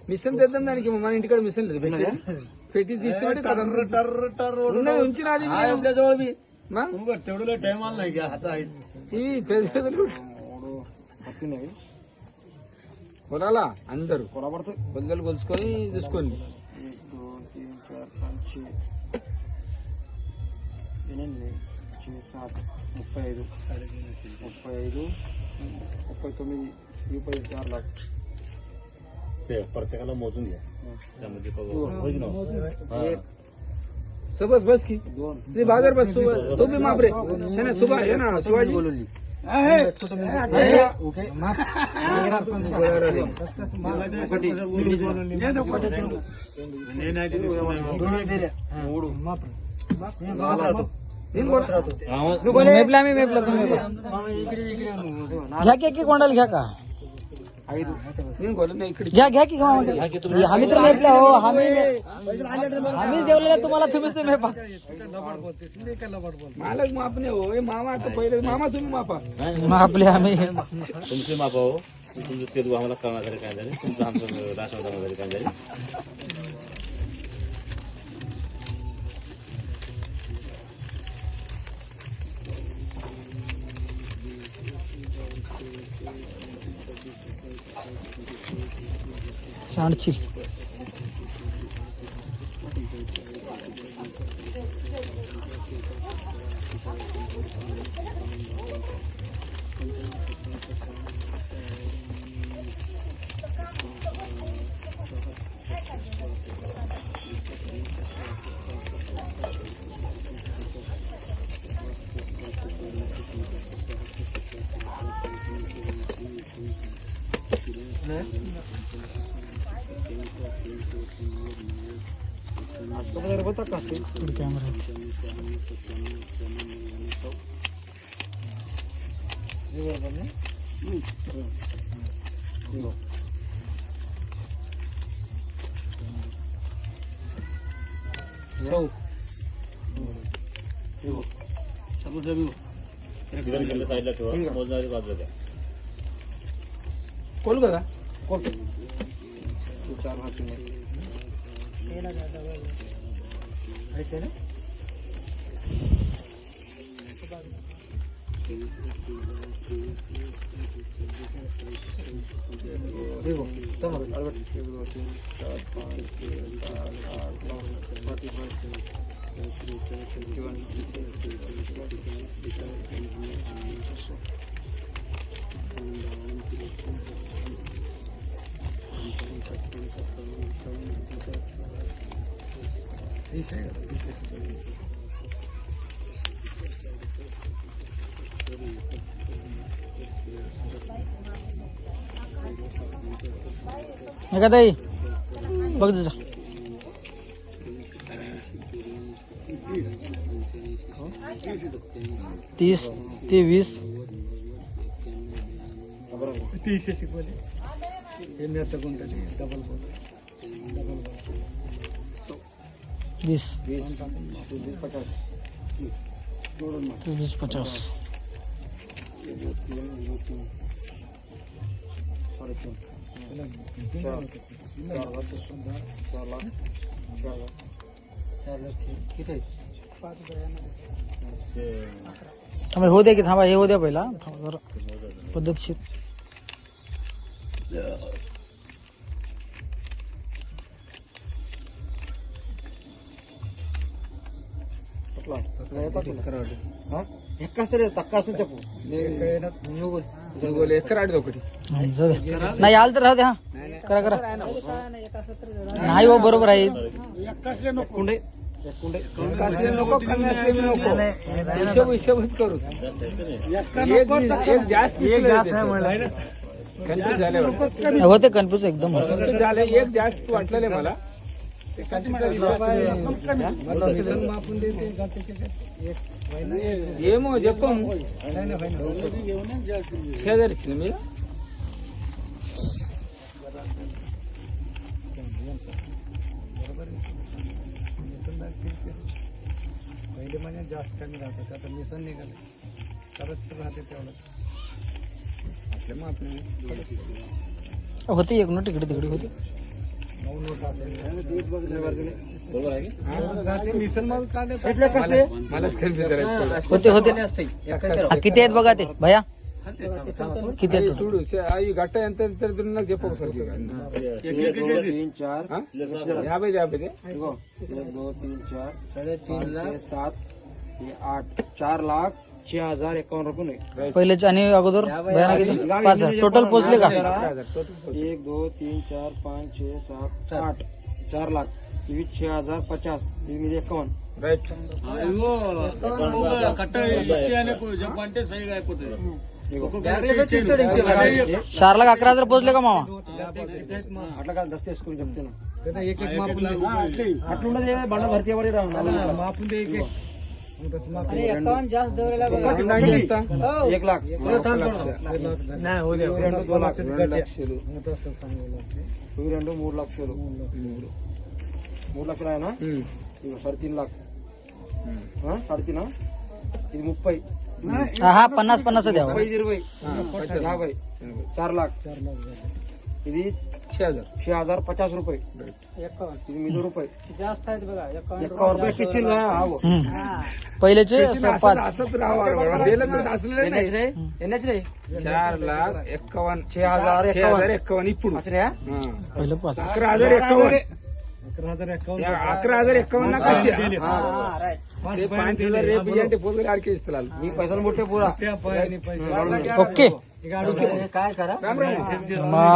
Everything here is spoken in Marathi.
మిషన్ తెద్దాం దానికి మన ఇంటికాడ మిషన్ లేదు పెట్టి తీసుకుంటే ఉంచి నాది तेवढं टाइम आला नाही आता కొనాలా అందరూ కొనబడుతుంది కొద్దిగా కొలుచుకొని చూసుకోండి 1 2 3 4 5 6 7 35 39 लाख प्रत्येकाला मोजून घ्या त्यामध्ये बस बस की ते बाजार बस तो भी माप रे है ना सुबह है ना शिवाजी बोलली मेपला तुम्ही घ्या की कोणाला घ्या का घ्या घ्या की आम्ही तर मेपला हो आम्हीच देवलेला तुम्हाला तुम्हीच ते मेपा मालक मापणे हो मामा आता पहिले मामा तुम्ही मापा मापले आम्ही तुमचे मापा हो तुमचं तेलू आम्हाला कळणार काय झाले तुमचं आमचं राशन वगैरे काय झाले सांडची कॅमेरा साईडला ठेवा मोजणारी बाजूला द्या कोल का कोल 4 हात देखो तब नका ताई बघ तुझा 30 ते 20 20 50 हो द्या की थांबा हे हो द्या पहिला जरा पद्धतशीर नाही आलं तर राहू द्या करा करा नाही हो बरोबर आहे हिशोबच करू एक जास्त कन्फ्युज झाले होते कन्फ्युज एकदम झाले एक जास्त वाटलेलं मला ఏమో చెప్పము చేదరిచింది మీరు पहिले म्हणजे जास्त कमी राहतात आता मिसन निघाले तरच राहते तेवढं आपल्या मग आपल्या होती एक नोट इकडे तिकडे होती. 9 नोट बरोबर आहे की? मिसन मग मलाच होते होते किती आहेत बघा ते भया किती आहेत? చూడు అవి గట్ట ఎంత ఎంత నాకు చెప్పు సార్ 3 4 50 50 1 2 3 4 3.5 लाख 7 8 4 लाख 6,051 रुपये पहिलेच आणि अगोदर भयाना किती 5,000 टोटल पोचले का? 1 2 3 4 5 6 7 8 4 लाख 6,050 ఇది 51 రైట్ చెప్పంటే సరిగా అయిపోతుంది 4,11,000 पोचले का मामा? అట్లా కాదు దస్ చేసుకుని చెప్తున్నా కదా एक एक అట్లుండదే బండ భర్తీ ఎవరి మాపుంది एक एक अरे अकाउंट जास्त देवला बघा 1 लाख नाही हो 2 లక్షలు 3 లక్షలు 3 లక్షలు అయినా 3.5 लाख 3.5 ఇది 30 हा 50 द्यावा 20 50 4 लाख ఇది 6,050 रुपये ఇది 1,000 रुपये जास्त आहेत बघा 51 रुपये किचन पहिलेचे 5 असंच राहावं दिलं तर असलेलं नाही एनएच नाही 4,51,6,051 ఇప్పుడు पहिले 5 11,051 11,051 నాకు వచ్చి 5,000 రేపు అంటే పొద్దుగా ఆడికి ఇస్తారు నీ పైసలు ముట్టే పూరా ओके काय करा मग